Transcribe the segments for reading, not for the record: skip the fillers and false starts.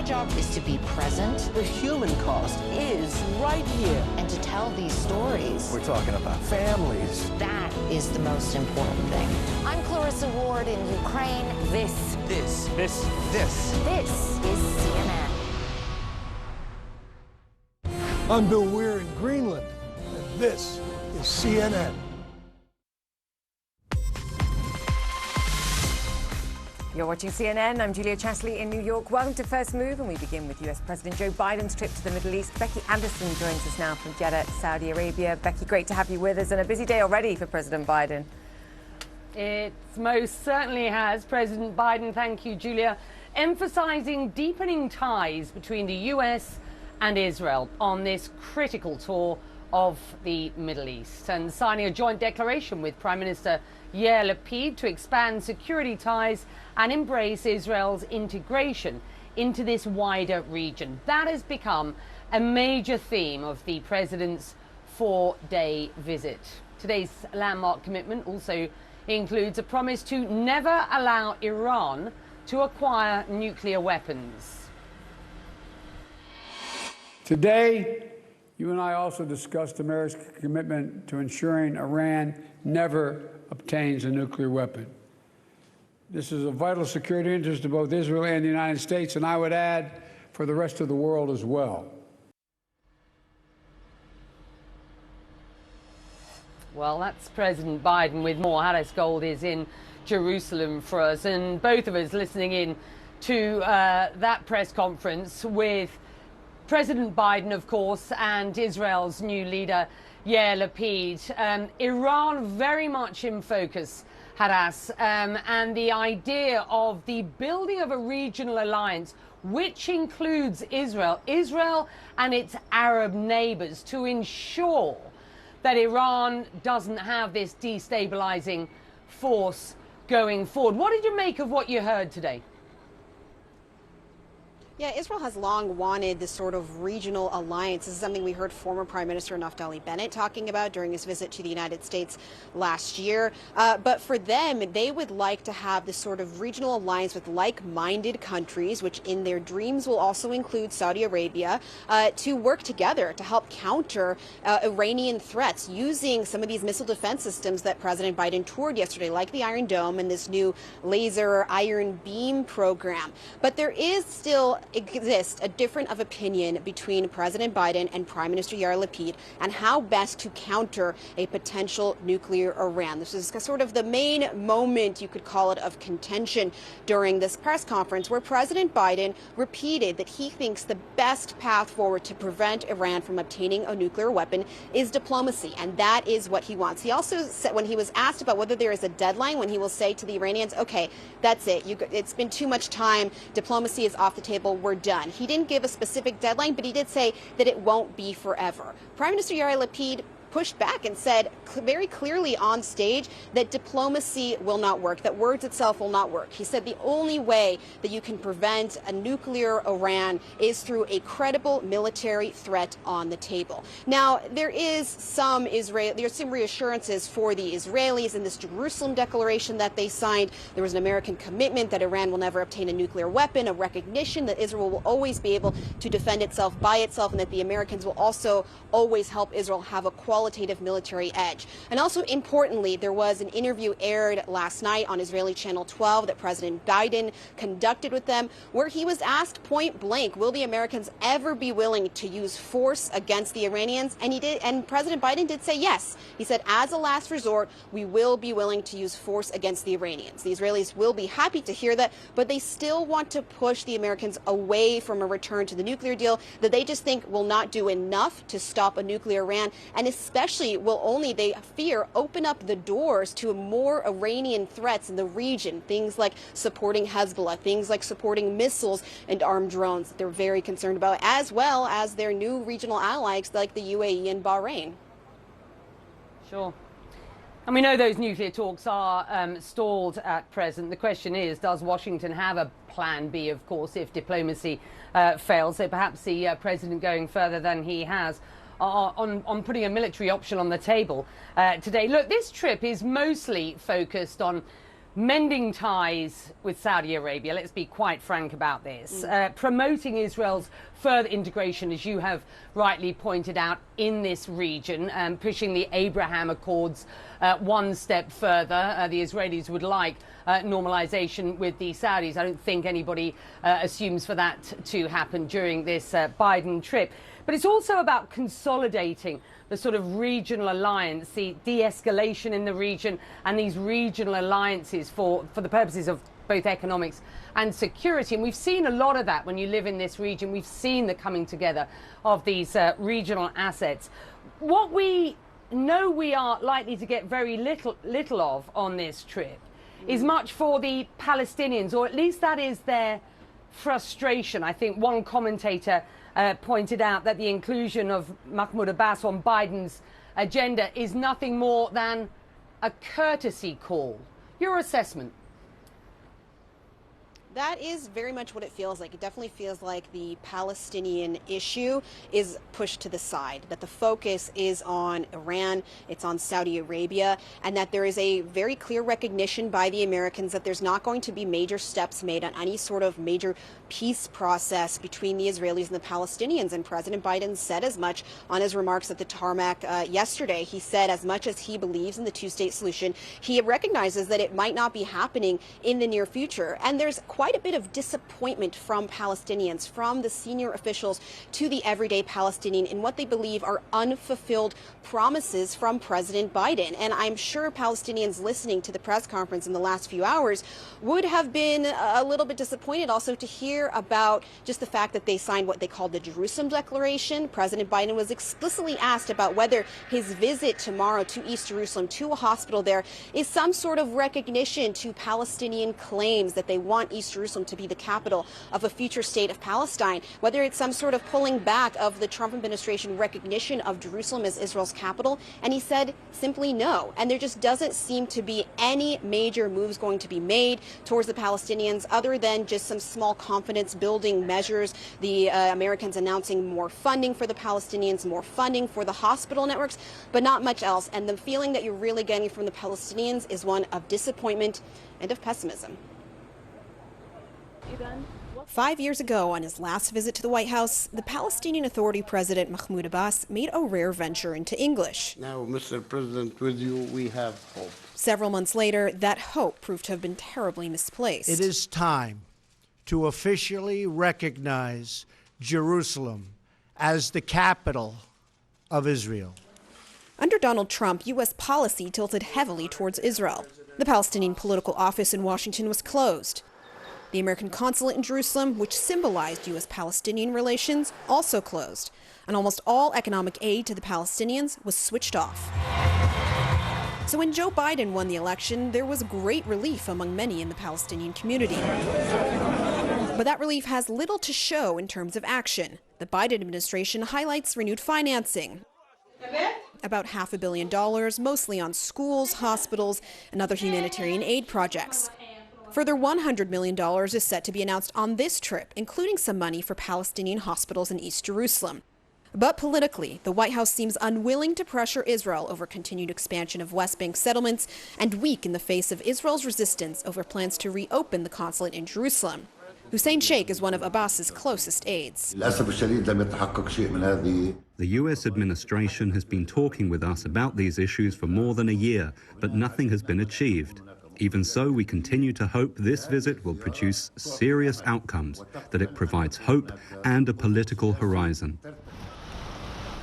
My job is to be present. The human cost is right here. And to tell these stories. We're talking about families. That is the most important thing. I'm Clarissa Ward in Ukraine. This is CNN. I'm Bill Weir in Greenland, and this is CNN. You're watching CNN. I'm Julia Chatterley in New York. Welcome to First Move, and we begin with US President Joe Biden's trip to the Middle East. Becky Anderson joins us now from Jeddah, Saudi Arabia. Becky, great to have you with us, and a busy day already for President Biden. It most certainly has. President Biden, thank you, Julia, emphasizing deepening ties between the US and Israel on this critical tour of the Middle East, and signing a joint declaration with Prime Minister Yair Lapid to expand security ties and embrace Israel's integration into this wider region. That has become a major theme of the president's four-day visit. Today's landmark commitment also includes a promise to never allow Iran to acquire nuclear weapons. Today, you and I also discussed America's commitment to ensuring Iran never obtains a nuclear weapon. This is a vital security interest to both Israel and the United States, and I would add, for the rest of the world as well. Well, that's President Biden with more. Hadas Gold is in Jerusalem for us, and both of us listening in to that press conference with President Biden, of course, and Israel's new leader, Yair Lapid. Iran very much in focus, Hadas, and the idea of the building of a regional alliance which includes Israel and its Arab neighbors, to ensure that Iran doesn't have this destabilizing force going forward. What did you make of what you heard today? Yeah, Israel has long wanted this sort of regional alliance. This is something we heard former Prime Minister Naftali Bennett talking about during his visit to the United States last year. But for them, they would like to have this sort of regional alliance with like-minded countries, which in their dreams will also include Saudi Arabia, to work together to help counter Iranian threats using some of these missile defense systems that President Biden toured yesterday, like the Iron Dome and this new laser Iron Beam program. But there is still exists a difference of opinion between President Biden and Prime Minister Yair Lapid and how best to counter a potential nuclear Iran. This is sort of the main moment, you could call it, of contention during this press conference, where President Biden repeated that he thinks the best path forward to prevent Iran from obtaining a nuclear weapon is diplomacy, and that is what he wants. He also said, when he was asked about whether there is a deadline when he will say to the Iranians, okay, that's it, it's been too much time, diplomacy is off the table, we're done. He didn't give a specific deadline, but he did say that it won't be forever. Prime Minister Yair Lapid pushed back and said very clearly on stage that diplomacy will not work, that words itself will not work. He said the only way that you can prevent a nuclear Iran is through a credible military threat on the table. Now, there's some reassurances for the Israelis in this Jerusalem declaration that they signed. There was an American commitment that Iran will never obtain a nuclear weapon, a recognition that Israel will always be able to defend itself by itself, and that the Americans will also always help Israel have a qualitative military edge. And also importantly, there was an interview aired last night on Israeli Channel 12 that President Biden conducted with them, where he was asked point blank, will the Americans ever be willing to use force against the Iranians? And he did, and President Biden did say yes. He said, as a last resort, we will be willing to use force against the Iranians. The Israelis will be happy to hear that, but they still want to push the Americans away from a return to the nuclear deal that they just think will not do enough to stop a nuclear Iran, and especially will only, they fear, open up the doors to more Iranian threats in the region, things like supporting Hezbollah, things like supporting missiles and armed drones that they're very concerned about, as well as their new regional allies like the UAE and Bahrain. Sure. And we know those nuclear talks are stalled at present. The question is, does Washington have a plan B, of course, if diplomacy fails? So perhaps the president going further than he has on putting a military option on the table today. Look, this trip is mostly focused on mending ties with Saudi Arabia, let's be quite frank about this, promoting Israel's further integration, as you have rightly pointed out, in this region, pushing the Abraham Accords one step further. The Israelis would like normalization with the Saudis. I don't think anybody assumes for that to happen during this Biden trip. But it's also about consolidating the sort of regional alliance, the de-escalation in the region, and these regional alliances for the purposes of both economics and security. And we've seen a lot of that when you live in this region. We've seen the coming together of these regional assets. What we know we are likely to get very little of on this trip is much for the Palestinians, or at least that is their frustration. I think one commentator pointed out that the inclusion of Mahmoud Abbas on Biden's agenda is nothing more than a courtesy call. Your assessment? That is very much what it feels like. It definitely feels like the Palestinian issue is pushed to the side, that the focus is on Iran, it's on Saudi Arabia, and that there is a very clear recognition by the Americans that there's not going to be major steps made on any sort of major peace process between the Israelis and the Palestinians. And President Biden said as much on his remarks at the tarmac yesterday. He said as much as he believes in the two-state solution, he recognizes that it might not be happening in the near future. And there's quite a bit of disappointment from Palestinians, from the senior officials to the everyday Palestinian, in what they believe are unfulfilled promises from President Biden. And I'm sure Palestinians listening to the press conference in the last few hours would have been a little bit disappointed also to hear about just the fact that they signed what they called the Jerusalem Declaration. President Biden was explicitly asked about whether his visit tomorrow to East Jerusalem, to a hospital there, is some sort of recognition to Palestinian claims that they want East Jerusalem to be the capital of a future state of Palestine, whether it's some sort of pulling back of the Trump administration recognition of Jerusalem as Israel's capital. And he said simply no. And there just doesn't seem to be any major moves going to be made towards the Palestinians other than just some small confidence building measures. The Americans announcing more funding for the Palestinians, more funding for the hospital networks, but not much else. And the feeling that you're really getting from the Palestinians is one of disappointment and of pessimism. 5 years ago, on his last visit to the White House, the Palestinian Authority President Mahmoud Abbas made a rare venture into English. Now, Mr. President, with you, we have hope. Several months later, that hope proved to have been terribly misplaced. It is time to officially recognize Jerusalem as the capital of Israel. Under Donald Trump, U.S. policy tilted heavily towards Israel. The Palestinian political office in Washington was closed. The American consulate in Jerusalem, which symbolized U.S.-Palestinian relations, also closed. And almost all economic aid to the Palestinians was switched off. So when Joe Biden won the election, there was great relief among many in the Palestinian community. But that relief has little to show in terms of action. The Biden administration highlights renewed financing. About $500 million, mostly on schools, hospitals, and other humanitarian aid projects. Further $100 million is set to be announced on this trip, including some money for Palestinian hospitals in East Jerusalem. But politically, the White House seems unwilling to pressure Israel over continued expansion of West Bank settlements and weak in the face of Israel's resistance over plans to reopen the consulate in Jerusalem. Hussein Sheikh is one of Abbas's closest aides. The U.S. administration has been talking with us about these issues for more than a year, but nothing has been achieved. Even so, we continue to hope this visit will produce serious outcomes, that it provides hope and a political horizon.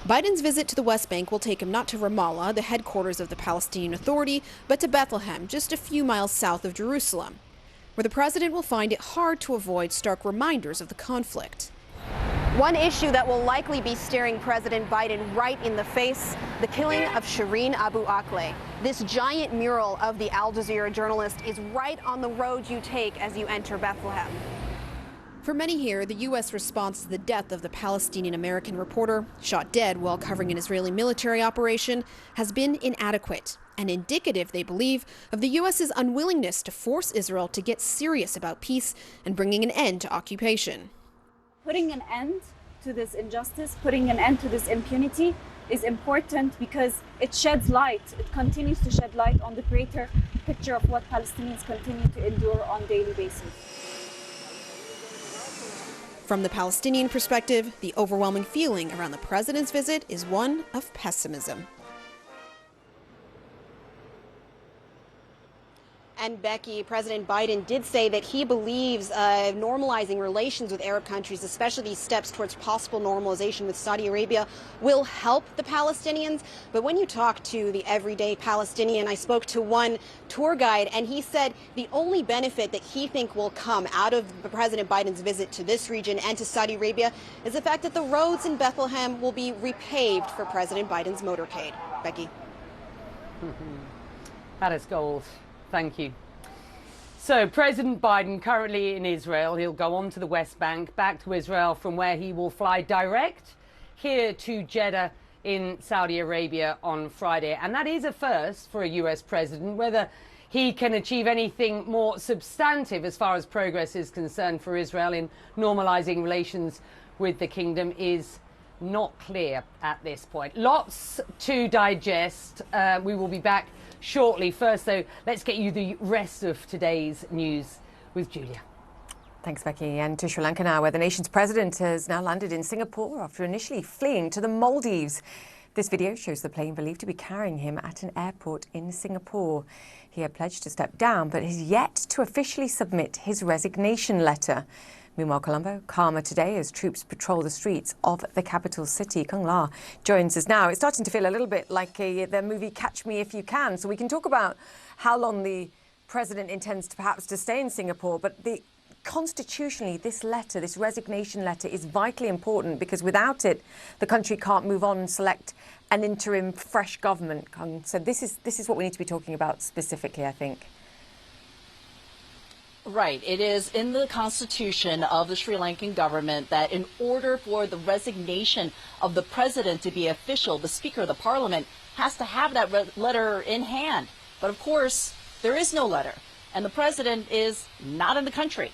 Biden's visit to the West Bank will take him not to Ramallah, the headquarters of the Palestinian Authority, but to Bethlehem, just a few miles south of Jerusalem, where the president will find it hard to avoid stark reminders of the conflict. One issue that will likely be staring President Biden right in the face, the killing of Shireen Abu Akleh. This giant mural of the Al Jazeera journalist is right on the road you take as you enter Bethlehem. For many here, the U.S. response to the death of the Palestinian-American reporter, shot dead while covering an Israeli military operation, has been inadequate and indicative, they believe, of the U.S.'s unwillingness to force Israel to get serious about peace and bringing an end to occupation. Putting an end to this injustice, putting an end to this impunity, is important because it sheds light, it continues to shed light on the greater picture of what Palestinians continue to endure on a daily basis. From the Palestinian perspective, the overwhelming feeling around the president's visit is one of pessimism. And Becky, President Biden did say that he believes normalizing relations with Arab countries, especially these steps towards possible normalization with Saudi Arabia, will help the Palestinians. But when you talk to the everyday Palestinian, I spoke to one tour guide, and he said the only benefit that he thinks will come out of President Biden's visit to this region and to Saudi Arabia is the fact that the roads in Bethlehem will be repaved for President Biden's motorcade. Becky. That is gold. Thank you. So President Biden currently in Israel. He'll go on to the West Bank, back to Israel, from where he will fly direct here to Jeddah in Saudi Arabia on Friday. And that is a first for a US president. Whether he can achieve anything more substantive as far as progress is concerned for Israel in normalizing relations with the kingdom is not clear at this point. Lots to digest. We will be back shortly. First, though, let's get you the rest of today's news with Julia. Thanks, Becky. And to Sri Lanka now, where the nation's president has now landed in Singapore after initially fleeing to the Maldives. This video shows the plane believed to be carrying him at an airport in Singapore. He had pledged to step down, but has yet to officially submit his resignation letter. Meanwhile, Colombo, calmer today as troops patrol the streets of the capital city. Kung La joins us now. It's starting to feel a little bit like the movie Catch Me If You Can. So we can talk about how long the president intends to perhaps to stay in Singapore. But constitutionally, this letter, this resignation letter, is vitally important because without it, the country can't move on and select an interim fresh government. So this is what we need to be talking about specifically, I think. Right. It is in the constitution of the Sri Lankan government that in order for the resignation of the president to be official, the speaker of the parliament has to have that letter in hand. But of course, there is no letter, and the president is not in the country.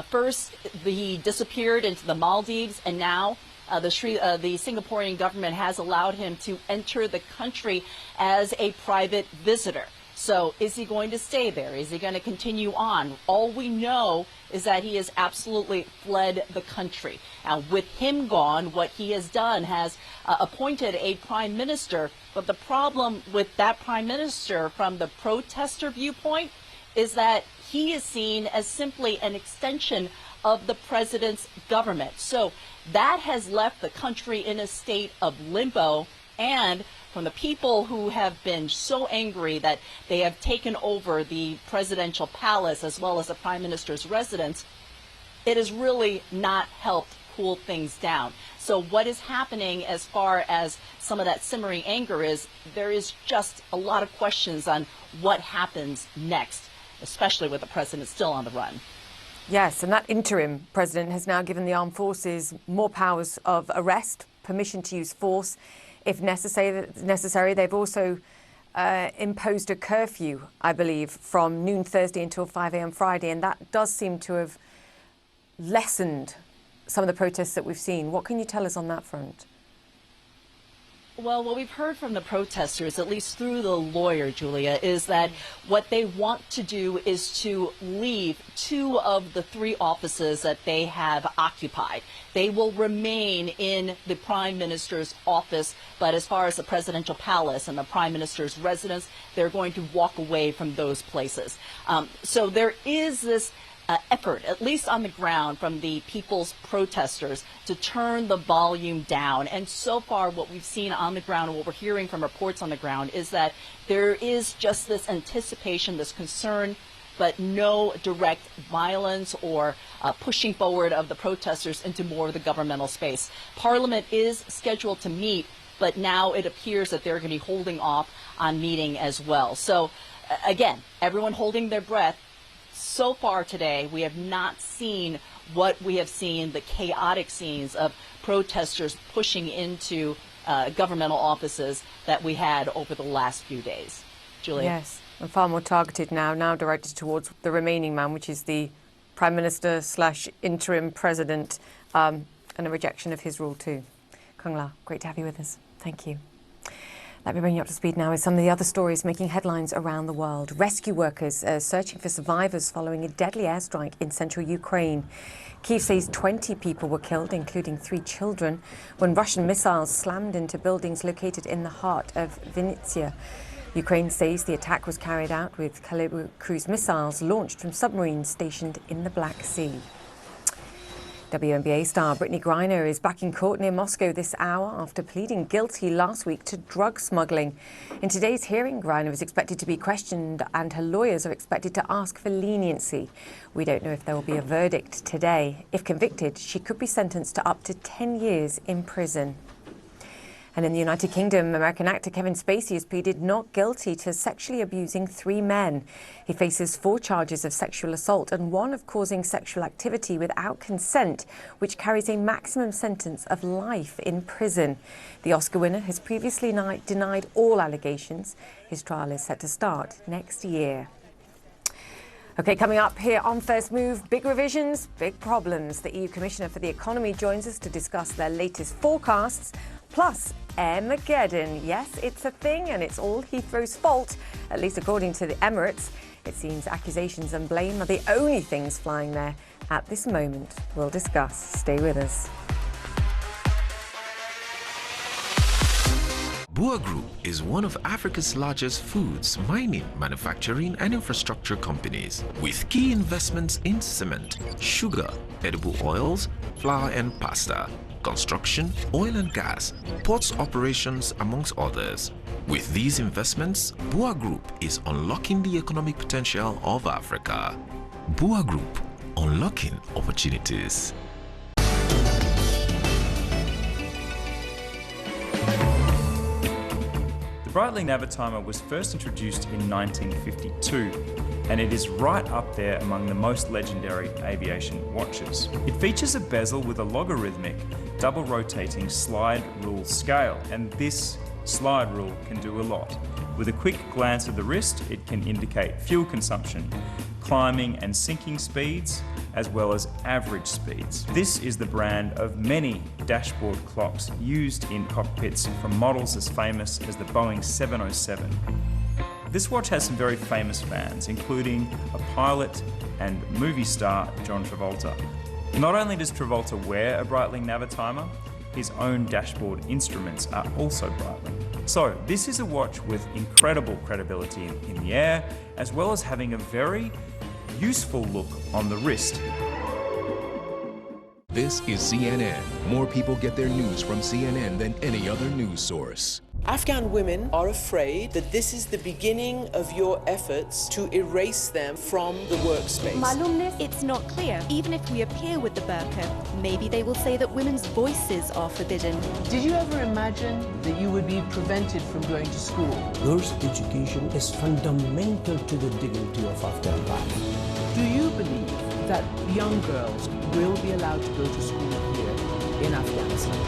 First, he disappeared into the Maldives, and now the Singaporean government has allowed him to enter the country as a private visitor. So is he going to stay there? Is he going to continue on? All we know is that he has absolutely fled the country. Now, with him gone, what he has done has appointed a prime minister. But the problem with that prime minister from the protester viewpoint is that he is seen as simply an extension of the president's government. So that has left the country in a state of limbo, and from the people who have been so angry that they have taken over the presidential palace as well as the prime minister's residence, it has really not helped cool things down. So what is happening as far as some of that simmering anger is, there is just a lot of questions on what happens next, especially with the president still on the run. Yes, and that interim president has now given the armed forces more powers of arrest, permission to use force if necessary. They've also imposed a curfew, I believe, from noon Thursday until 5 a.m. Friday, and that does seem to have lessened some of the protests that we've seen. What can you tell us on that front? Well, what we've heard from the protesters, at least through the lawyer, Julia, is that what they want to do is to leave 2 of the 3 offices that they have occupied. They will remain in the prime minister's office, but as far as the presidential palace and the prime minister's residence, they're going to walk away from those places. So there is this effort, at least on the ground, from the people's protesters to turn the volume down. And so far, what we've seen on the ground and what we're hearing from reports on the ground is that there is just this anticipation, this concern, but no direct violence or pushing forward of the protesters into more of the governmental space. Parliament is scheduled to meet, but now it appears that they're going to be holding off on meeting as well. So again, everyone holding their breath. So far today, we have not seen what we have seen, the chaotic scenes of protesters pushing into governmental offices that we had over the last few days. Julia? Yes, and far more targeted now directed towards the remaining man, which is the Prime Minister / interim president, and a rejection of his rule too. Kung La, great to have you with us. Thank you. Let me bring you up to speed now with some of the other stories making headlines around the world. Rescue workers are searching for survivors following a deadly airstrike in central Ukraine. Kyiv says 20 people were killed, including 3 children, when Russian missiles slammed into buildings located in the heart of Vinnytsia. Ukraine says the attack was carried out with Kalibr cruise missiles launched from submarines stationed in the Black Sea. WNBA star Brittany Griner is back in court near Moscow this hour after pleading guilty last week to drug smuggling. In today's hearing, Griner is expected to be questioned and her lawyers are expected to ask for leniency. We don't know if there will be a verdict today. If convicted, she could be sentenced to up to 10 years in prison. And in the United Kingdom, American actor Kevin Spacey has pleaded not guilty to sexually abusing 3 men. He faces 4 charges of sexual assault and 1 of causing sexual activity without consent, which carries a maximum sentence of life in prison. The Oscar winner has previously denied all allegations. His trial is set to start next year. OK, coming up here on First Move, big revisions, big problems. The EU Commissioner for the Economy joins us to discuss their latest forecasts. Plus, Airmageddon. Yes, it's a thing and it's all Heathrow's fault, at least according to the Emirates. It seems accusations and blame are the only things flying there at this moment. We'll discuss. Stay with us. Bua Group is one of Africa's largest foods, mining, manufacturing and infrastructure companies, with key investments in cement, sugar, edible oils, flour and pasta, construction, oil and gas, ports operations, amongst others. With these investments, Bua Group is unlocking the economic potential of Africa. Bua Group, unlocking opportunities. The Breitling Navitimer was first introduced in 1952, and it is right up there among the most legendary aviation watches. It features a bezel with a logarithmic, double-rotating slide rule scale, and this slide rule can do a lot. With a quick glance at the wrist, it can indicate fuel consumption, climbing and sinking speeds, as well as average speeds. This is the brand of many dashboard clocks used in cockpits, from models as famous as the Boeing 707. This watch has some very famous fans, including a pilot and movie star John Travolta. Not only does Travolta wear a Breitling Navitimer, his own dashboard instruments are also Breitling. So this is a watch with incredible credibility in the air, as well as having a very useful look on the wrist. This is CNN. More people get their news from CNN than any other news source. Afghan women are afraid that this is the beginning of your efforts to erase them from the workspace. Malumness, it's not clear. Even if we appear with the burqa, maybe they will say that women's voices are forbidden. Did you ever imagine that you would be prevented from going to school? Girls' education is fundamental to the dignity of Afghan life. Do you believe that young girls will be allowed to go to school here in Afghanistan?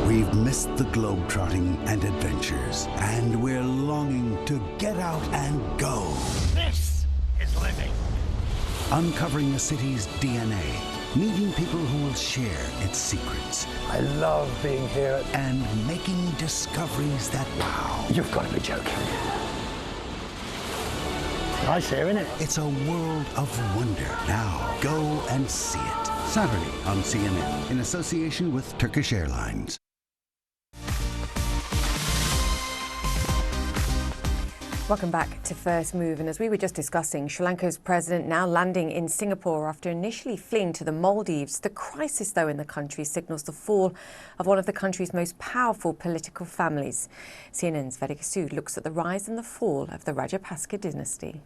We've missed the globe-trotting and adventures, and we're longing to get out and go. This is living. Uncovering a city's DNA, meeting people who will share its secrets. I love being here. And making discoveries that wow. You've got to be joking. Nice here, isn't it? It's a world of wonder. Now, go and see it. Saturday on CNN, in association with Turkish Airlines. Welcome back to First Move. And as we were just discussing, Sri Lanka's president now landing in Singapore after initially fleeing to the Maldives. The crisis, though, in the country signals the fall of one of the country's most powerful political families. CNN's Vedika Sood looks at the rise and the fall of the Rajapaksa dynasty.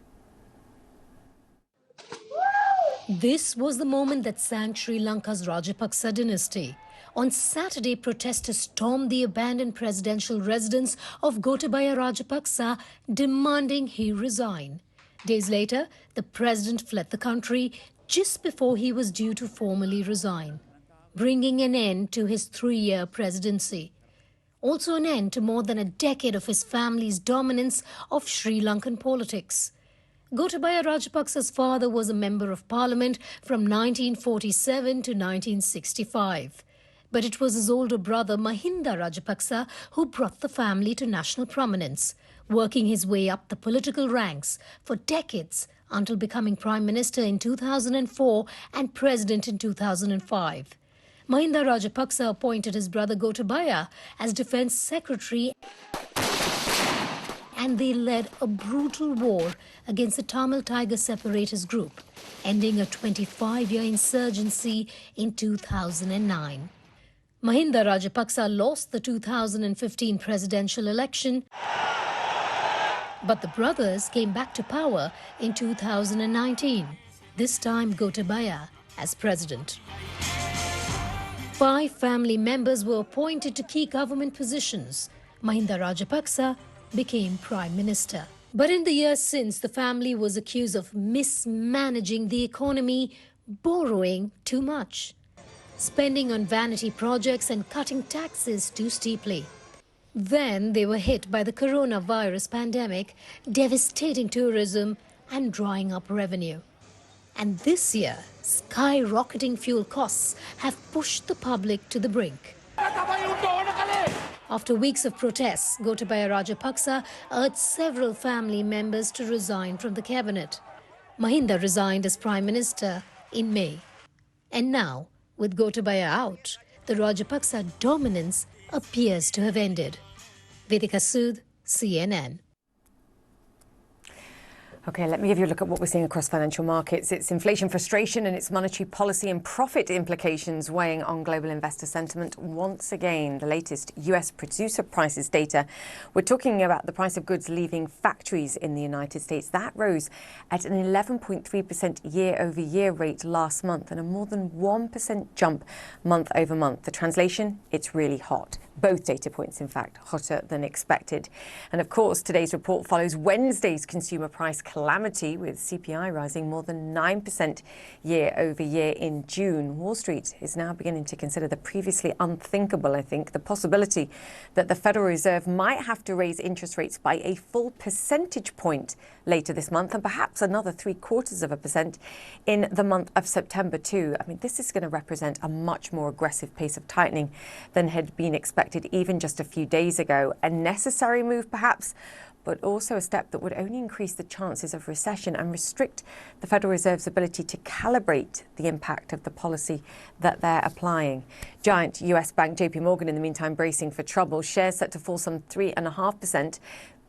This was the moment that sank Sri Lanka's Rajapaksa dynasty. On Saturday, protesters stormed the abandoned presidential residence of Gotabaya Rajapaksa, demanding he resign. Days later, the president fled the country just before he was due to formally resign, bringing an end to his 3-year presidency. Also an end to more than a decade of his family's dominance of Sri Lankan politics. Gotabaya Rajapaksa's father was a member of parliament from 1947 to 1965. But it was his older brother Mahinda Rajapaksa who brought the family to national prominence, working his way up the political ranks for decades until becoming Prime Minister in 2004 and President in 2005. Mahinda Rajapaksa appointed his brother Gotabaya as Defence Secretary, and they led a brutal war against the Tamil Tiger separatist group, ending a 25-year insurgency in 2009. Mahinda Rajapaksa lost the 2015 presidential election, but the brothers came back to power in 2019, this time Gotabaya as president. 5 family members were appointed to key government positions. Mahinda Rajapaksa became Prime Minister. But in the years since, the family was accused of mismanaging the economy, borrowing too much, spending on vanity projects and cutting taxes too steeply. Then they were hit by the coronavirus pandemic, devastating tourism and drying up revenue. And this year, skyrocketing fuel costs have pushed the public to the brink. After weeks of protests, Gotabaya Rajapaksa urged several family members to resign from the cabinet. Mahinda resigned as Prime Minister in May. And now, with Gotabaya out, the Rajapaksa dominance appears to have ended. Vedika Sood, CNN. OK, let me give you a look at what we're seeing across financial markets. It's inflation frustration and its monetary policy and profit implications weighing on global investor sentiment once again. The latest US producer prices data. We're talking about the price of goods leaving factories in the United States. That rose at an 11.3% year-over-year rate last month and a more than 1% jump month over month. The translation, it's really hot. Both data points, in fact, hotter than expected. And of course, today's report follows Wednesday's consumer price calamity, with CPI rising more than 9% year over year in June. Wall Street is now beginning to consider the previously unthinkable, I think, the possibility that the Federal Reserve might have to raise interest rates by a full percentage point later this month, and perhaps another 0.75% in the month of September too. I mean, this is going to represent a much more aggressive pace of tightening than had been expected even just a few days ago. A necessary move perhaps, but also a step that would only increase the chances of recession and restrict the Federal Reserve's ability to calibrate the impact of the policy that they're applying. Giant US bank JP Morgan, in the meantime, bracing for trouble. Shares set to fall some 3.5%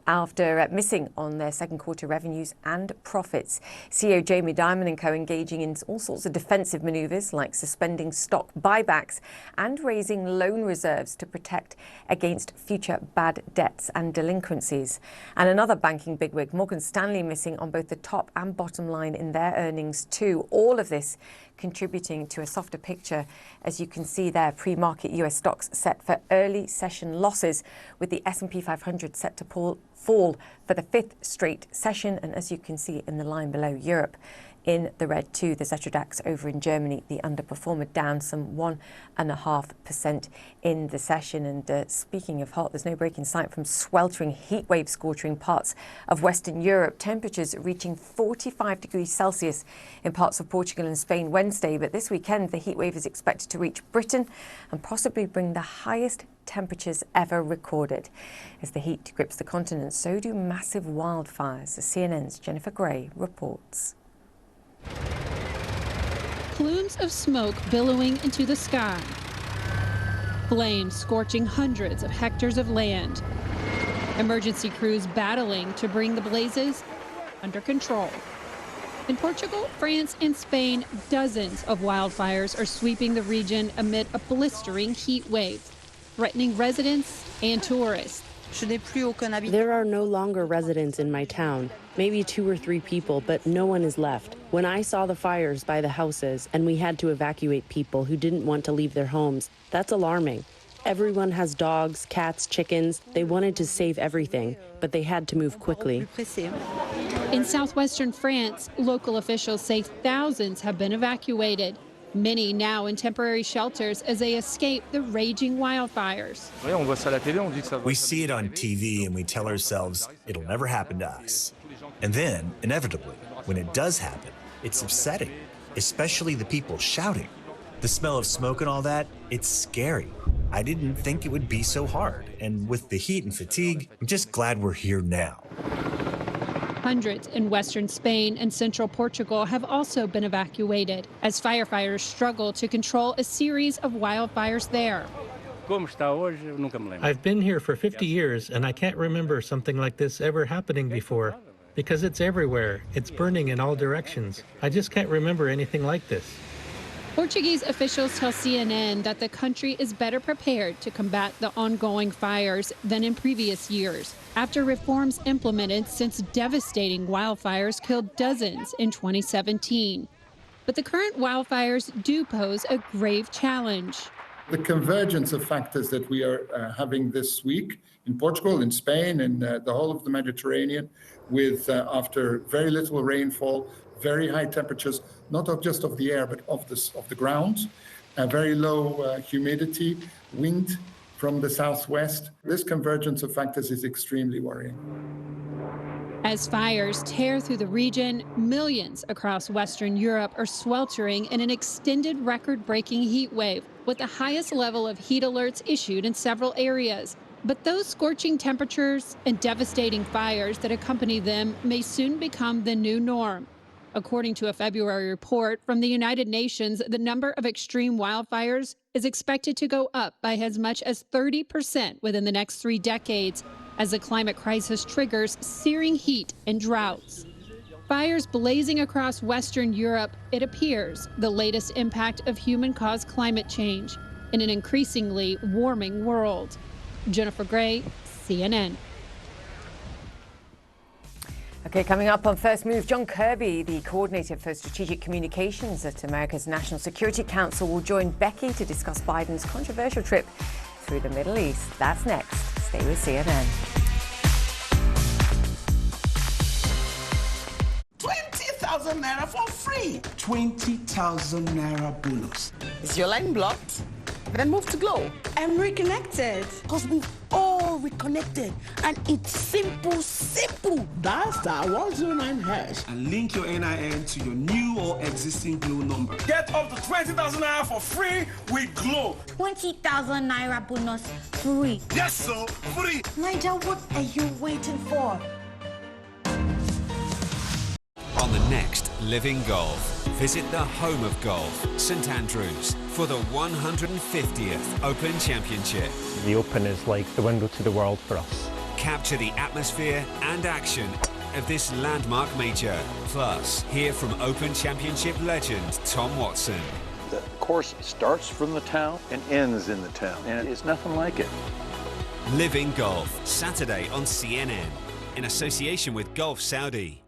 after missing on their second quarter revenues and profits. CEO Jamie Dimon & Co. engaging in all sorts of defensive maneuvers like suspending stock buybacks and raising loan reserves to protect against future bad debts and delinquencies. And another banking bigwig, Morgan Stanley, missing on both the top and bottom line in their earnings too. All of this contributing to a softer picture, as you can see there. Pre-market US stocks set for early session losses, with the S&P 500 set to fall for the 5th straight session. And as you can see in the line below, Europe in the red too. The Xetra DAX over in Germany, the underperformer, down some 1.5% in the session. And speaking of hot, there's no break in sight from sweltering heat waves scorching parts of Western Europe. Temperatures reaching 45 degrees Celsius in parts of Portugal and Spain Wednesday. But this weekend, the heat wave is expected to reach Britain and possibly bring the highest temperatures ever recorded. As the heat grips the continent, so do massive wildfires. The CNN's Jennifer Gray reports. Plumes of smoke billowing into the sky. Flames scorching hundreds of hectares of land. Emergency crews battling to bring the blazes under control. In Portugal, France, and Spain, dozens of wildfires are sweeping the region amid a blistering heat wave, threatening residents and tourists. There are no longer residents in my town, maybe 2 or 3 people, but no one is left. When I saw the fires by the houses and we had to evacuate people who didn't want to leave their homes, that's alarming. Everyone has dogs, cats, chickens. They wanted to save everything, but they had to move quickly. In southwestern France, local officials say thousands have been evacuated. Many now in temporary shelters as they escape the raging wildfires. We see it on TV and we tell ourselves it'll never happen to us. And then, inevitably, when it does happen, it's upsetting, especially the people shouting. The smell of smoke and all that, It's scary. I didn't think it would be so hard. And with the heat and fatigue, I'm just glad we're here now. Hundreds in western Spain and central Portugal have also been evacuated as firefighters struggle to control a series of wildfires there. I've been here for 50 years, and I can't remember something like this ever happening before, because it's everywhere. It's burning in all directions. I just can't remember anything like this. Portuguese officials tell CNN that the country is better prepared to combat the ongoing fires than in previous years, after reforms implemented since devastating wildfires killed dozens in 2017. But the current wildfires do pose a grave challenge. The convergence of factors that we are having this week in Portugal, in Spain, and the whole of the Mediterranean, with after very little rainfall, very high temperatures, not just of the air, but of the ground, very low humidity, wind from the southwest. This convergence of factors is extremely worrying. As fires tear through the region, millions across Western Europe are sweltering in an extended record-breaking heat wave, with the highest level of heat alerts issued in several areas. But those scorching temperatures and devastating fires that accompany them may soon become the new norm. According to a February report from the United Nations, the number of extreme wildfires is expected to go up by as much as 30% within the next 3 decades, as the climate crisis triggers searing heat and droughts. Fires blazing across Western Europe, it appears, the latest impact of human-caused climate change in an increasingly warming world. Jennifer Gray, CNN. Okay, coming up on First Move, John Kirby, the coordinator for strategic communications at America's National Security Council, will join Becky to discuss Biden's controversial trip through the Middle East. That's next. Stay with CNN. 20,000 naira for free. 20,000 naira bonus. Is your line blocked? Then move to Glow. I'm reconnected. Because we've all reconnected. And it's simple. Dial *109# and link your NIN to your new or existing Glow number. Get up to 20,000 naira for free with Glow. 20,000 naira bonus free. Yes, sir, free. Nigel, what are you waiting for? On the next Living Golf, visit the home of golf, St Andrews, for the 150th Open Championship. The Open is like the window to the world for us. Capture the atmosphere and action of this landmark major. Plus, hear from Open Championship legend Tom Watson. The course starts from the town and ends in the town, and it's nothing like it. Living Golf, Saturday on CNN, in association with Gulf Saudi.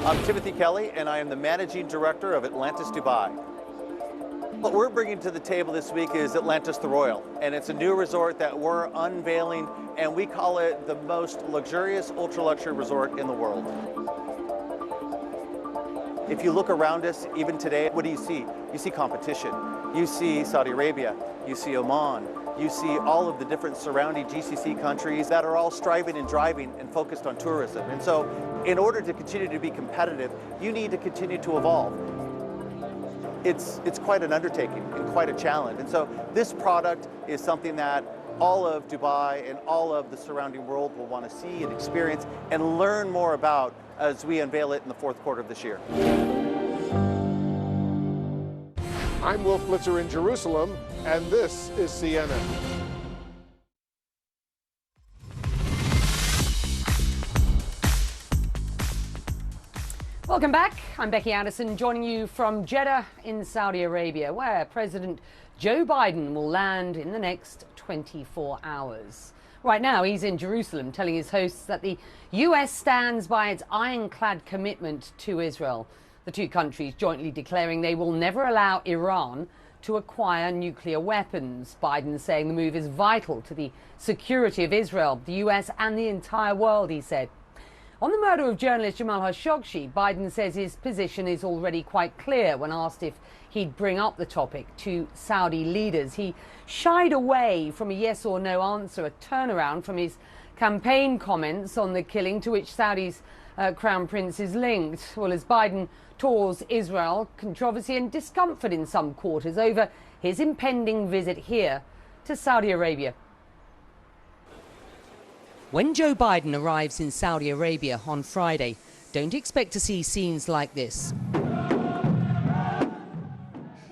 I'm Timothy Kelly, and I am the Managing Director of Atlantis Dubai. What we're bringing to the table this week is Atlantis the Royal, and it's a new resort that we're unveiling, and we call it the most luxurious ultra-luxury resort in the world. If you look around us, even today, what do you see? You see competition. You see Saudi Arabia, you see Oman, you see all of the different surrounding GCC countries that are all striving and driving and focused on tourism. And so in order to continue to be competitive, you need to continue to evolve. It's quite an undertaking and quite a challenge. And so this product is something that all of Dubai and all of the surrounding world will want to see and experience and learn more about as we unveil it in the fourth quarter of this year. I'm Wolf Blitzer in Jerusalem, and this is CNN. Welcome back. I'm Becky Anderson, joining you from Jeddah in Saudi Arabia, where President Joe Biden will land in the next 24 hours. Right now, he's in Jerusalem, telling his hosts that the US stands by its ironclad commitment to Israel. The two countries jointly declaring they will never allow Iran to acquire nuclear weapons. Biden saying the move is vital to the security of Israel, the US and the entire world, he said. On the murder of journalist Jamal Khashoggi, Biden says his position is already quite clear. When asked if he'd bring up the topic to Saudi leaders, he shied away from a yes or no answer, a turnaround from his campaign comments on the killing to which Saudi's Crown Prince is linked. Well, as Biden tours Israel, controversy and discomfort in some quarters over his impending visit here to Saudi Arabia. When Joe Biden arrives in Saudi Arabia on Friday, don't expect to see scenes like this.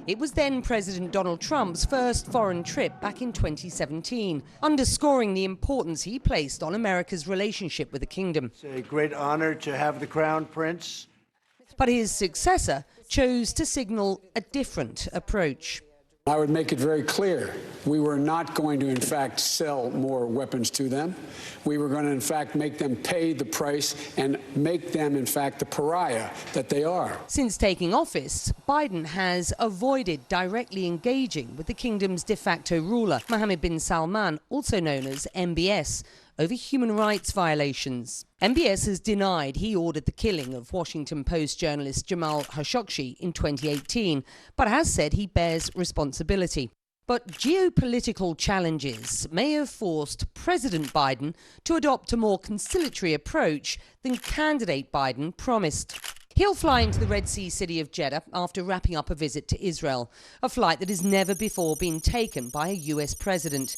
It was then President Donald Trump's first foreign trip back in 2017, underscoring the importance he placed on America's relationship with the kingdom. It's a great honor to have the Crown Prince. But his successor chose to signal a different approach. I would make it very clear, we were not going to, in fact, sell more weapons to them. We were going to, in fact, make them pay the price and make them, in fact, the pariah that they are. Since taking office, Biden has avoided directly engaging with the kingdom's de facto ruler, Mohammed bin Salman, also known as MBS, over human rights violations. MBS has denied he ordered the killing of Washington Post journalist Jamal Khashoggi in 2018, but has said he bears responsibility. But geopolitical challenges may have forced President Biden to adopt a more conciliatory approach than candidate Biden promised. He'll fly into the Red Sea city of Jeddah after wrapping up a visit to Israel, a flight that has never before been taken by a US president.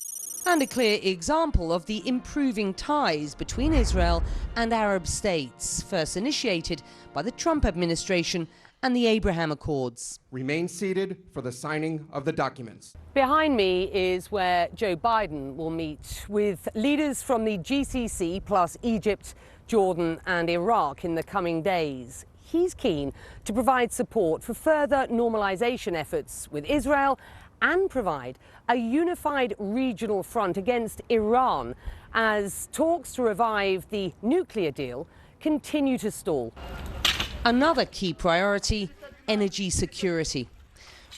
And a clear example of the improving ties between Israel and Arab states, first initiated by the Trump administration and the Abraham Accords. Remain seated for the signing of the documents. Behind me is where Joe Biden will meet with leaders from the GCC plus Egypt, Jordan and Iraq in the coming days. He's keen to provide support for further normalization efforts with Israel and provide a unified regional front against Iran as talks to revive the nuclear deal continue to stall. Another key priority, energy security.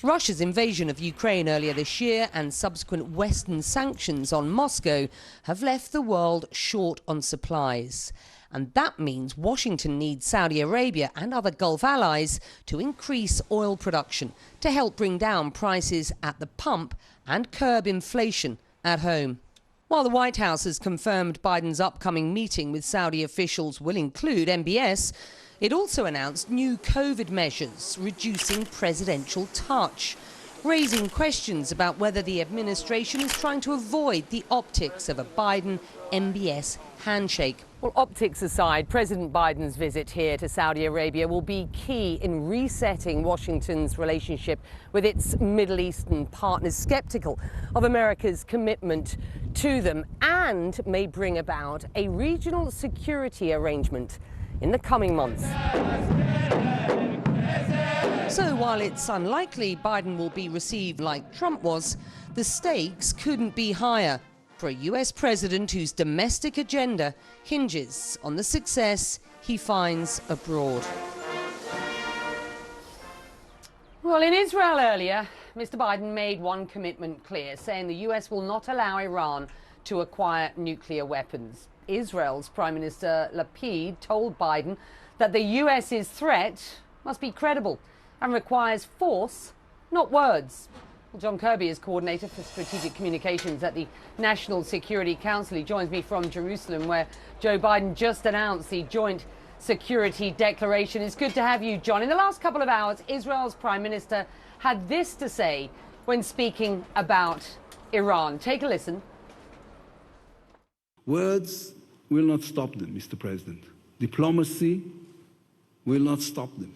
Russia's invasion of Ukraine earlier this year and subsequent Western sanctions on Moscow have left the world short on supplies. And that means Washington needs Saudi Arabia and other Gulf allies to increase oil production to help bring down prices at the pump and curb inflation at home. While the White House has confirmed Biden's upcoming meeting with Saudi officials will include MBS, it also announced new COVID measures reducing presidential touch, raising questions about whether the administration is trying to avoid the optics of a Biden-MBS handshake. Well, optics aside, President Biden's visit here to Saudi Arabia will be key in resetting Washington's relationship with its Middle Eastern partners, skeptical of America's commitment to them, and may bring about a regional security arrangement in the coming months. So while it's unlikely Biden will be received like Trump was, the stakes couldn't be higher for a US president whose domestic agenda hinges on the success he finds abroad. Well, in Israel earlier, Mr. Biden made one commitment clear, saying the US will not allow Iran to acquire nuclear weapons. Israel's Prime Minister Lapid told Biden that the US's threat must be credible and requires force, not words. Well, John Kirby is coordinator for strategic communications at the National Security Council. He joins me from Jerusalem, where Joe Biden just announced the joint security declaration. It's good to have you, John. In the last couple of hours, Israel's Prime Minister had this to say when speaking about Iran. Take a listen. Words will not stop them, Mr. President. Diplomacy will not stop them.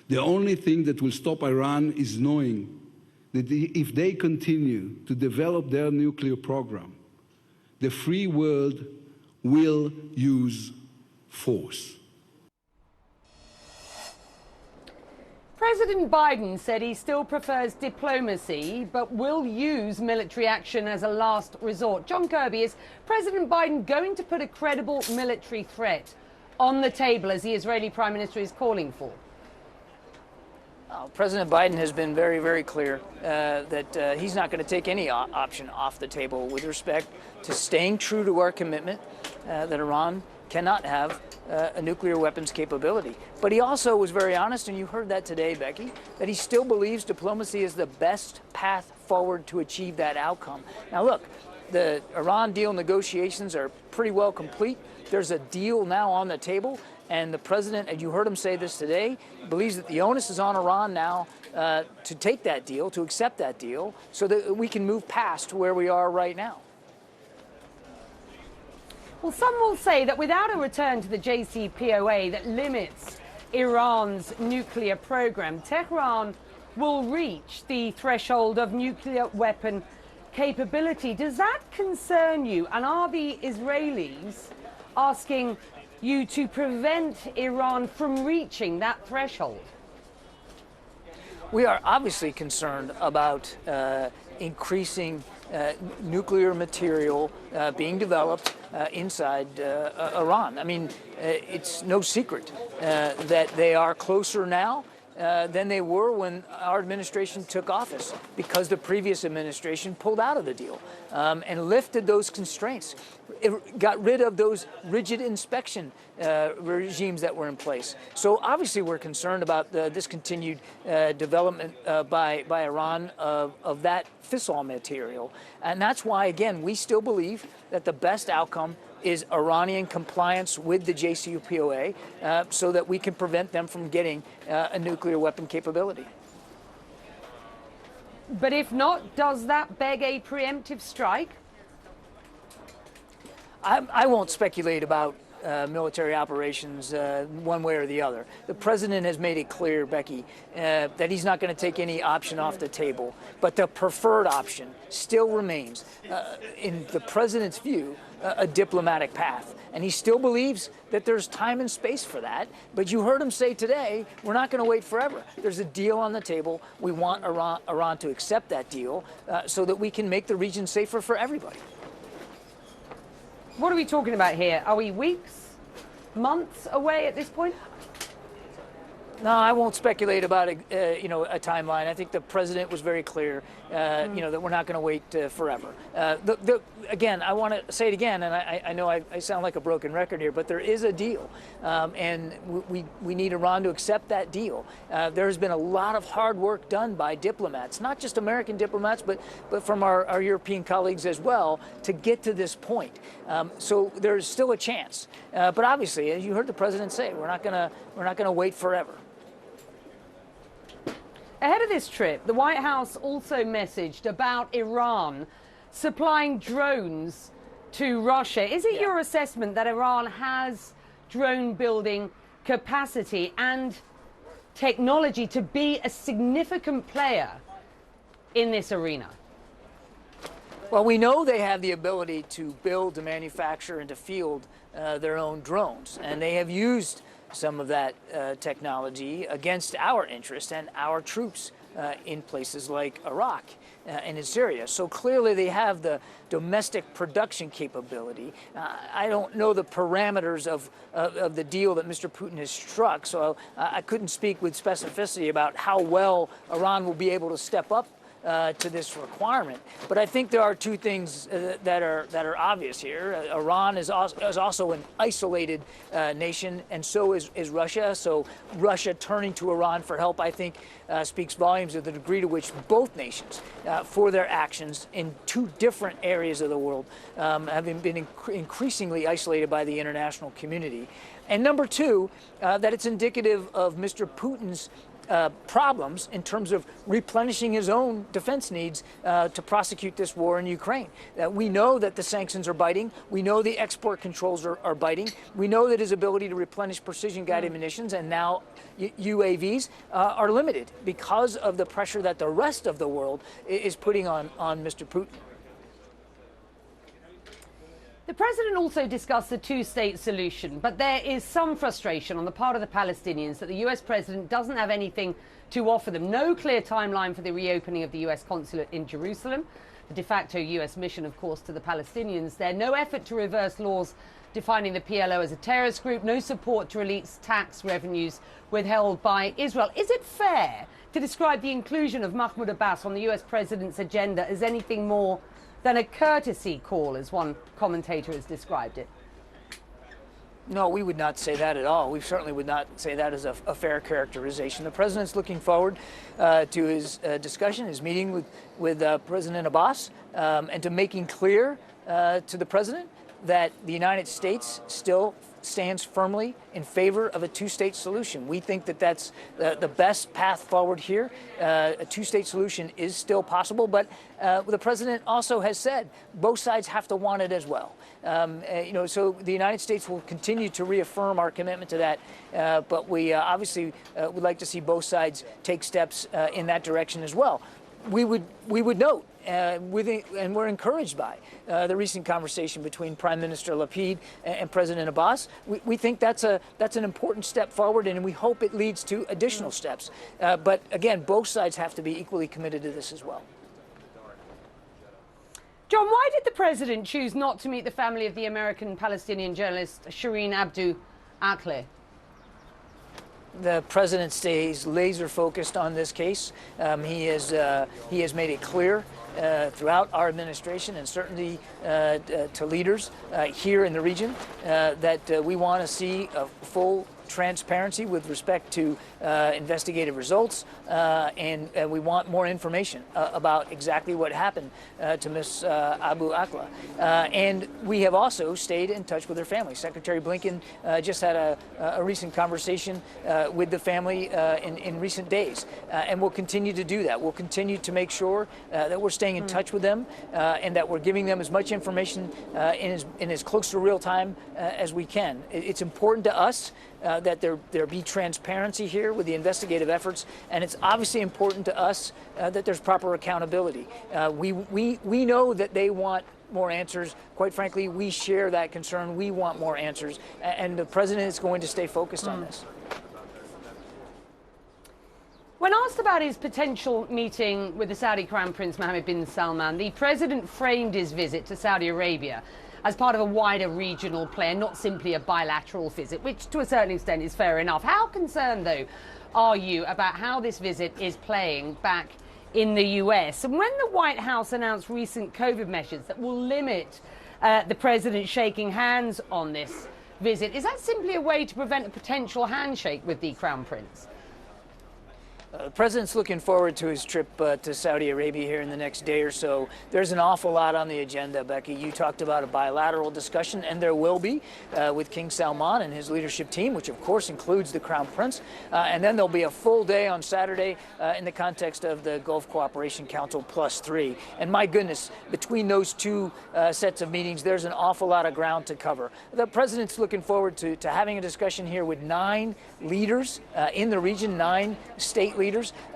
The only thing that will stop Iran is knowing that if they continue to develop their nuclear program, the free world will use force. President Biden said he still prefers diplomacy, but will use military action as a last resort. John Kirby, is President Biden going to put a credible military threat on the table as the Israeli Prime Minister is calling for? President Biden has been very, very clear that he's not going to take any option off the table with respect to staying true to our commitment that Iran cannot have a nuclear weapons capability. But he also was very honest, and you heard that today, Becky, that he still believes diplomacy is the best path forward to achieve that outcome. Now, look, the Iran deal negotiations are pretty well complete. There's a deal now on the table. And the president, and you heard him say this today, believes that the onus is on Iran now to take that deal, to accept that deal, so that we can move past where we are right now. Well, some will say that without a return to the JCPOA that limits Iran's nuclear program, Tehran will reach the threshold of nuclear weapon capability. Does that concern you? And are the Israelis asking you to prevent Iran from reaching that threshold? We are obviously concerned about increasing nuclear material being developed inside Iran. I mean, it's no secret that they are closer now than they were when our administration took office, because the previous administration pulled out of the deal and lifted those constraints. It got rid of those rigid inspection regimes that were in place. So obviously we're concerned about this continued development by Iran of that fissile material. And that's why, again, we still believe that the best outcome is Iranian compliance with the JCPOA so that we can prevent them from getting a nuclear weapon capability. But if not, does that beg a preemptive strike? I won't speculate about military operations one way or the other. The president has made it clear, Becky, that he's not going to take any option off the table. But the preferred option still remains, in the president's view, a diplomatic path. And he still believes that there's time and space for that. But you heard him say today, we're not going to wait forever. There's a deal on the table. We want Iran to accept that deal so that we can make the region safer for everybody. What are we talking about here? Are we weeks, months away at this point? No, I won't speculate about a timeline. I think the president was very clear, that we're not going to wait forever. Again, I want to say it again, and I know I sound like a broken record here, but there is a deal, and we need Iran to accept that deal. There has been a lot of hard work done by diplomats, not just American diplomats, but from our European colleagues as well, to get to this point. So there's still a chance, but obviously, as you heard the president say, we're not going to wait forever. Ahead of this trip, the White House also messaged about Iran supplying drones to Russia. Is it your assessment that Iran has drone building capacity and technology to be a significant player in this arena? Well, we know they have the ability to build, to manufacture, and to field their own drones, and they have used some of that technology against our interests and our troops in places like Iraq and in Syria. So clearly they have the domestic production capability. I don't know the parameters of the deal that Mr. Putin has struck, so I couldn't speak with specificity about how well Iran will be able to step up to this requirement. But I think there are two things that are obvious here. Iran is also an isolated nation, and so is Russia. So Russia turning to Iran for help, I think, speaks volumes of the degree to which both nations, for their actions in two different areas of the world, have been increasingly isolated by the international community. And number two, that it's indicative of Mr. Putin's problems in terms of replenishing his own defense needs to prosecute this war in Ukraine. We know that the sanctions are biting. We know the export controls are biting. We know that his ability to replenish precision-guided munitions and now UAVs are limited because of the pressure that the rest of the world is putting on Mr. Putin. The president also discussed the two-state solution, but there is some frustration on the part of the Palestinians that the US president doesn't have anything to offer them. No clear timeline for the reopening of the US consulate in Jerusalem, the de facto US mission, of course, to the Palestinians there. No effort to reverse laws defining the PLO as a terrorist group. No support to release tax revenues withheld by Israel. Is it fair to describe the inclusion of Mahmoud Abbas on the US president's agenda as anything more than a courtesy call, as one commentator has described it? No, we would not say that at all. We certainly would not say that as a fair characterization. The president's looking forward to his discussion, his meeting with President Abbas, and to making clear to the president that the United States still stands firmly in favor of a two-state solution. We think that that's the best path forward here. A two-state solution is still possible, but the president also has said both sides have to want it as well. So the United States will continue to reaffirm our commitment to that, but we obviously would like to see both sides take steps in that direction as well. We would note, and we're encouraged by the recent conversation between Prime Minister Lapid and President Abbas. We think that's an important step forward, and we hope it leads to additional steps. But again, both sides have to be equally committed to this as well. John, why did the president choose not to meet the family of the American-Palestinian journalist Shireen Abu Akleh? The president stays laser focused on this case. He has made it clear throughout our administration and certainly to leaders here in the region that we want to see a full transparency with respect to investigative results, and we want more information about exactly what happened to Ms. Abu Akleh. And we have also stayed in touch with her family. Secretary Blinken just had a recent conversation with the family in recent days, and we'll continue to do that. We'll continue to make sure that we're staying in touch with them and that we're giving them as much information in as close to real time as we can. It's important to us that there be transparency here with the investigative efforts, and it's obviously important to us that there's proper accountability. We know that they want more answers. Quite frankly, we share that concern. We want more answers, and the president is going to stay focused on this. When asked about his potential meeting with the Saudi Crown Prince Mohammed bin Salman, the president framed his visit to Saudi Arabia as part of a wider regional plan, not simply a bilateral visit, which to a certain extent is fair enough. How concerned, though, are you about how this visit is playing back in the US? And when the White House announced recent COVID measures that will limit the president shaking hands on this visit, is that simply a way to prevent a potential handshake with the Crown Prince? The president's looking forward to his trip to Saudi Arabia here in the next day or so. There's an awful lot on the agenda, Becky. You talked about a bilateral discussion, and there will be with King Salman and his leadership team, which of course includes the Crown Prince. And then there'll be a full day on Saturday in the context of the Gulf Cooperation Council +3. And my goodness, between those two sets of meetings, there's an awful lot of ground to cover. The president's looking forward to having a discussion here with 9 leaders in the region, 9 state leaders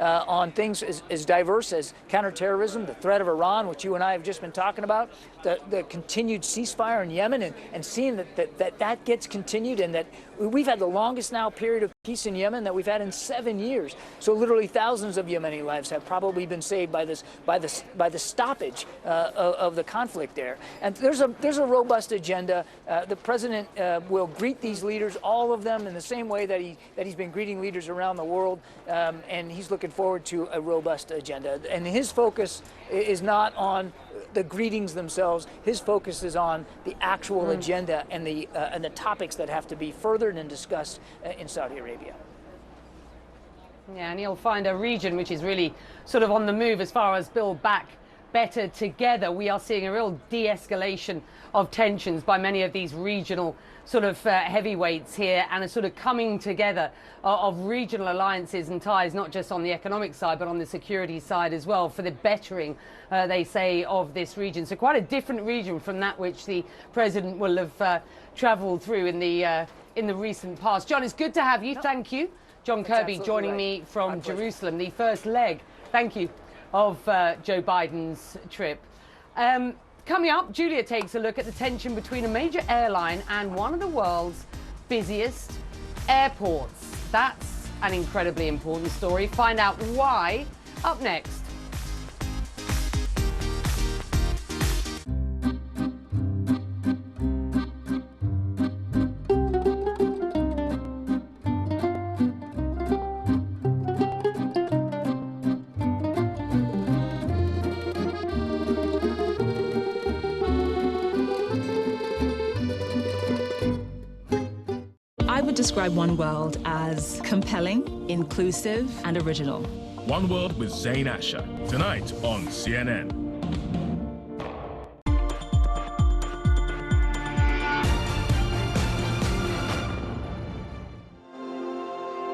on things as diverse as counterterrorism, the threat of Iran, which you and I have just been talking about, the continued ceasefire in Yemen, and seeing that gets continued, and that we've had the longest now period of peace in Yemen that we've had in 7 years. So literally thousands of Yemeni lives have probably been saved by the stoppage of the conflict there. And there's a robust agenda. The president will greet these leaders, all of them, in the same way that he's been greeting leaders around the world, and he's looking forward to a robust agenda. And his focus is not on the greetings themselves. His focus is on the actual agenda and the topics that have to be furthered and discussed in Saudi Arabia. Yeah, and he'll find a region which is really sort of on the move as far as Build Back better together. We are seeing a real de-escalation of tensions by many of these regional sort of heavyweights here, and a sort of coming together of regional alliances and ties, not just on the economic side, but on the security side as well, for the bettering, they say, of this region. So quite a different region from that which the president will have travelled through in the recent past. John, it's good to have you. Thank you. John Kirby joining me from Jerusalem, the first leg, thank you, of Joe Biden's trip. Coming up, Julia takes a look at the tension between a major airline and one of the world's busiest airports. That's an incredibly important story. Find out why up next. I would describe One World as compelling, inclusive, and original. One World with Zain Asher, tonight on CNN.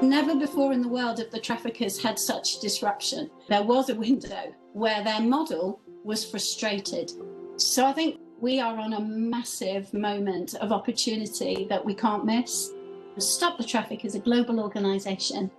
Never before in the world have the traffickers had such disruption. There was a window where their model was frustrated. So I think we are on a massive moment of opportunity that we can't miss. Stop the Traffic is a global organisation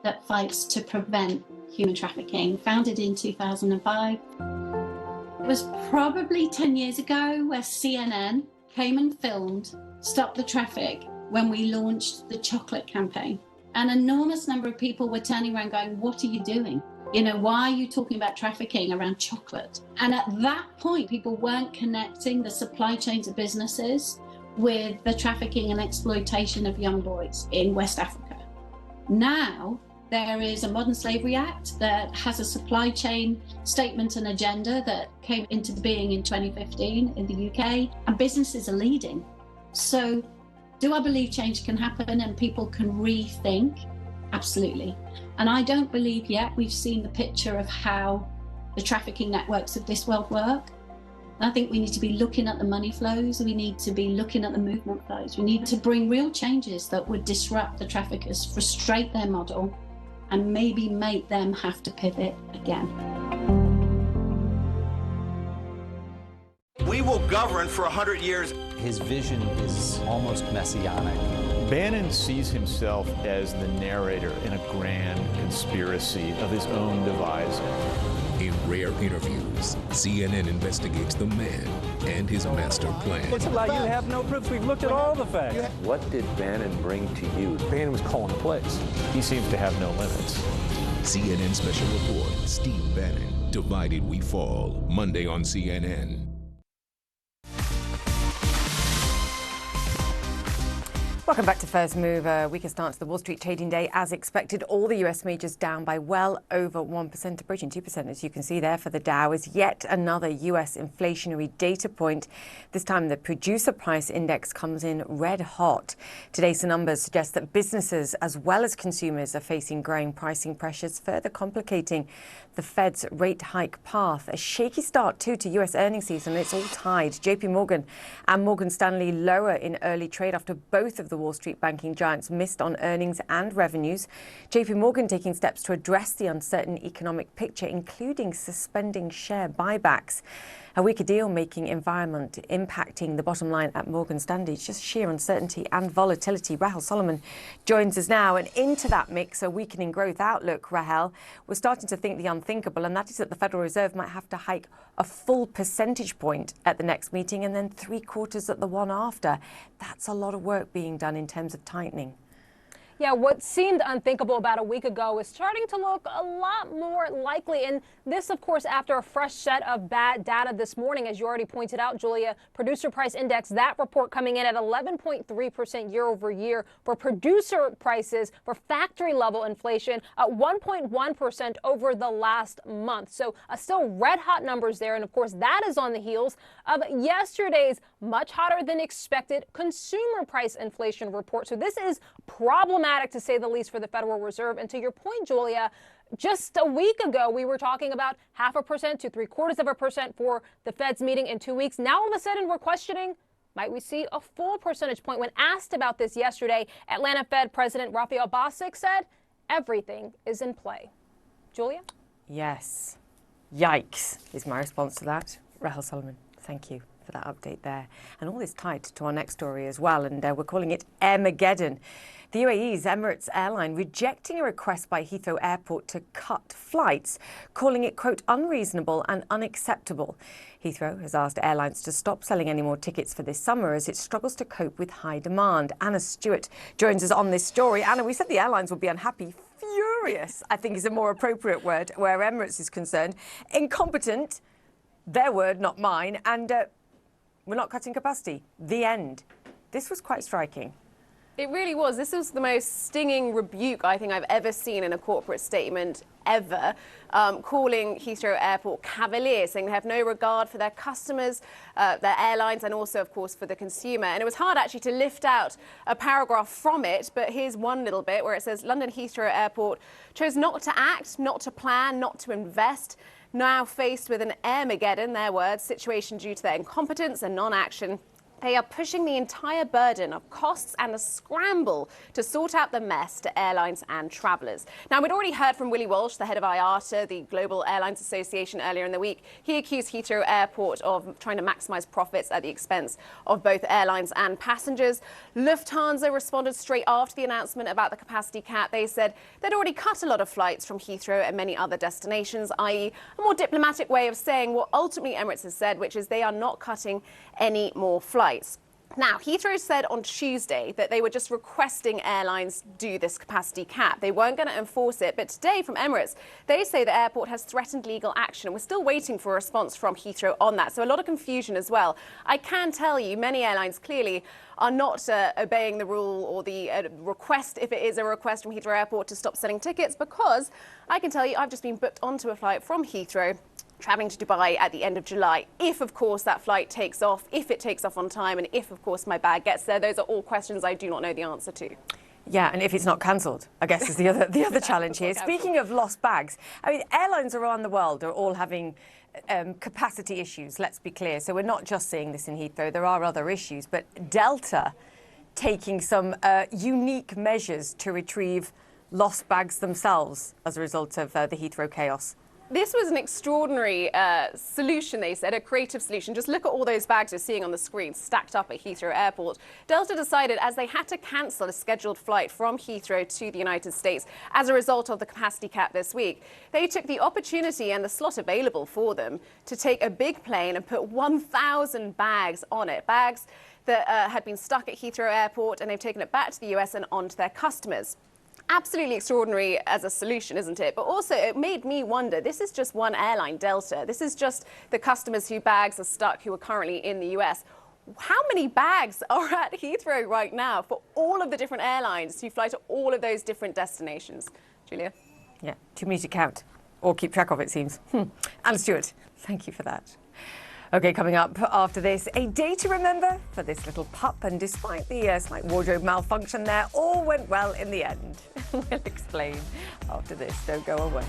that fights to prevent human trafficking, founded in 2005. It was probably 10 years ago where CNN came and filmed Stop the Traffic when we launched the chocolate campaign. An enormous number of people were turning around going, what are you doing? You know, why are you talking about trafficking around chocolate? And at that point, people weren't connecting the supply chains of businesses with the trafficking and exploitation of young boys in West Africa. Now, there is a Modern Slavery Act that has a supply chain statement and agenda that came into being in 2015 in the UK, and businesses are leading. So, do I believe change can happen and people can rethink? Absolutely. And I don't believe yet we've seen the picture of how the trafficking networks of this world work. I think we need to be looking at the money flows. We need to be looking at the movement flows. We need to bring real changes that would disrupt the traffickers, frustrate their model, and maybe make them have to pivot again. We will govern for 100 years. His vision is almost messianic. Bannon sees himself as the narrator in a grand conspiracy of his own devising. In rare interviews, CNN investigates the man and his master plan. It's like you have no proof. We've looked at all the facts. What did Bannon bring to you? Bannon was calling the plays. He seems to have no limits. CNN Special Report, Steve Bannon, Divided We Fall, Monday on CNN. Welcome back to First Move. A weaker start to the Wall Street trading day. As expected, all the US majors down by well over 1%, approaching 2%, as you can see there for the Dow, is yet another US inflationary data point. This time the producer price index comes in red hot. Today's numbers suggest that businesses as well as consumers are facing growing pricing pressures, further complicating the Fed's rate hike path. A shaky start too to US earnings season. It's all tied. JP Morgan and Morgan Stanley lower in early trade after both of the Wall Street banking giants missed on earnings and revenues. JP Morgan taking steps to address the uncertain economic picture, including suspending share buybacks. A weaker deal-making environment impacting the bottom line at Morgan Stanley. It's just sheer uncertainty and volatility. Rahel Solomon joins us now. And into that mix, a weakening growth outlook, Rahel. We're starting to think the unthinkable, and that is that the Federal Reserve might have to hike a full percentage point at the next meeting and then 3/4 at the one after. That's a lot of work being done in terms of tightening. Yeah, what seemed unthinkable about a week ago is starting to look a lot more likely. And this, of course, after a fresh set of bad data this morning, as you already pointed out, Julia, producer price index, that report coming in at 11.3% year over year for producer prices for factory level inflation at 1.1% over the last month. So still red hot numbers there. And of course, that is on the heels of yesterday's much hotter than expected consumer price inflation report. So this is problematic, to say the least, for the Federal Reserve. And to your point, Julia, just a week ago, we were talking about 0.5% to 0.75% for the Fed's meeting in 2 weeks. Now, all of a sudden, we're questioning, might we see a full percentage point? When asked about this yesterday, Atlanta Fed President Raphael Bostic said everything is in play. Julia? Yes. Yikes is my response to that. Rahel Solomon, thank you for that update there. And all this tied to our next story as well, and we're calling it Airmageddon. The UAE's Emirates airline rejecting a request by Heathrow Airport to cut flights, calling it, quote, unreasonable and unacceptable. Heathrow has asked airlines to stop selling any more tickets for this summer as it struggles to cope with high demand. Anna Stewart joins us on this story. Anna, we said the airlines would be unhappy. Furious, I think, is a more appropriate word where Emirates is concerned. Incompetent, their word, not mine, and we're not cutting capacity. The end. This was quite striking. It really was. This was the most stinging rebuke I think I've ever seen in a corporate statement ever, calling Heathrow Airport cavalier, saying they have no regard for their customers, their airlines, and also, of course, for the consumer. And it was hard actually to lift out a paragraph from it, but here's one little bit where it says London Heathrow Airport chose not to act, not to plan, not to invest. Now faced with an Airmageddon, their words, situation due to their incompetence and non-action. They are pushing the entire burden of costs and a scramble to sort out the mess to airlines and travellers. Now, we'd already heard from Willie Walsh, the head of IATA, the Global Airlines Association, earlier in the week. He accused Heathrow Airport of trying to maximise profits at the expense of both airlines and passengers. Lufthansa responded straight after the announcement about the capacity cap. They said they'd already cut a lot of flights from Heathrow and many other destinations, i.e. a more diplomatic way of saying what ultimately Emirates has said, which is they are not cutting any more flights. Now, Heathrow said on Tuesday that they were just requesting airlines do this capacity cap. They weren't going to enforce it. But today from Emirates, they say the airport has threatened legal action. We're still waiting for a response from Heathrow on that. So a lot of confusion as well. I can tell you many airlines clearly are not obeying the rule or the request, if it is a request from Heathrow Airport to stop selling tickets, because I can tell you I've just been booked onto a flight from Heathrow travelling to Dubai at the end of July. If, of course, that flight takes off, if it takes off on time, and if, of course, my bag gets there, those are all questions I do not know the answer to. Yeah, and if it's not cancelled, I guess is the other challenge here. Speaking of lost bags, I mean, airlines around the world are all having capacity issues, let's be clear. So we're not just seeing this in Heathrow, there are other issues. But Delta taking some unique measures to retrieve lost bags themselves as a result of the Heathrow chaos. This was an extraordinary solution, they said, a creative solution. Just look at all those bags you're seeing on the screen stacked up at Heathrow Airport. Delta decided, as they had to cancel a scheduled flight from Heathrow to the United States as a result of the capacity cap this week, they took the opportunity and the slot available for them to take a big plane and put 1,000 bags on it, bags that had been stuck at Heathrow Airport, and they've taken it back to the US and on to their customers. Absolutely extraordinary as a solution, isn't it? But also it made me wonder, this is just one airline, Delta. This is just the customers whose bags are stuck who are currently in the US. How many bags are at Heathrow right now for all of the different airlines who fly to all of those different destinations? Julia? Yeah, too many to count or keep track of, it seems. Anna Stewart, thank you for that. OK, coming up after this, a day to remember for this little pup. And despite the slight wardrobe malfunction there, all went well in the end. We'll explain after this. Don't go away.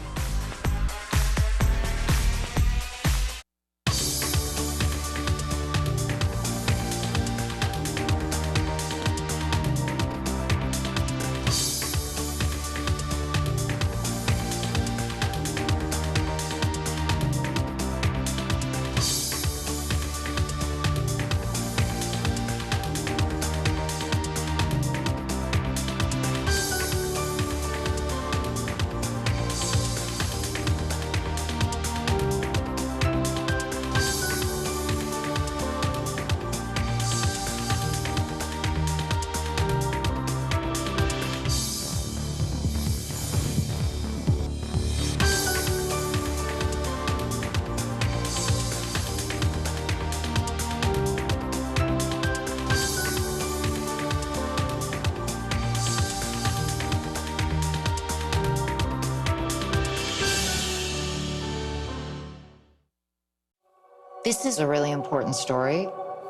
This is a really important story.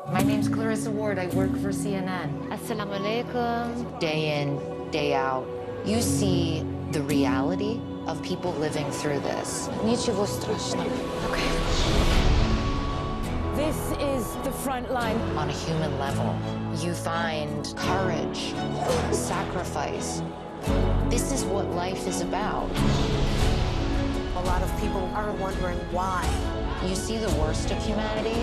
My name's Clarissa Ward. I work for CNN. Assalamu alaikum. Day in, day out, you see the reality of people living through this. Ничего страшного. This is the front line. On a human level, you find courage, sacrifice. This is what life is about. A lot of people are wondering why. You see the worst of humanity.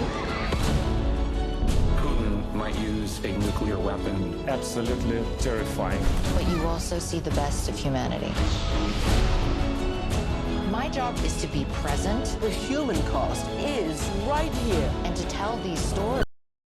Putin might use a nuclear weapon. Absolutely terrifying. But you also see the best of humanity. My job is to be present. The human cost is right here. And to tell these stories.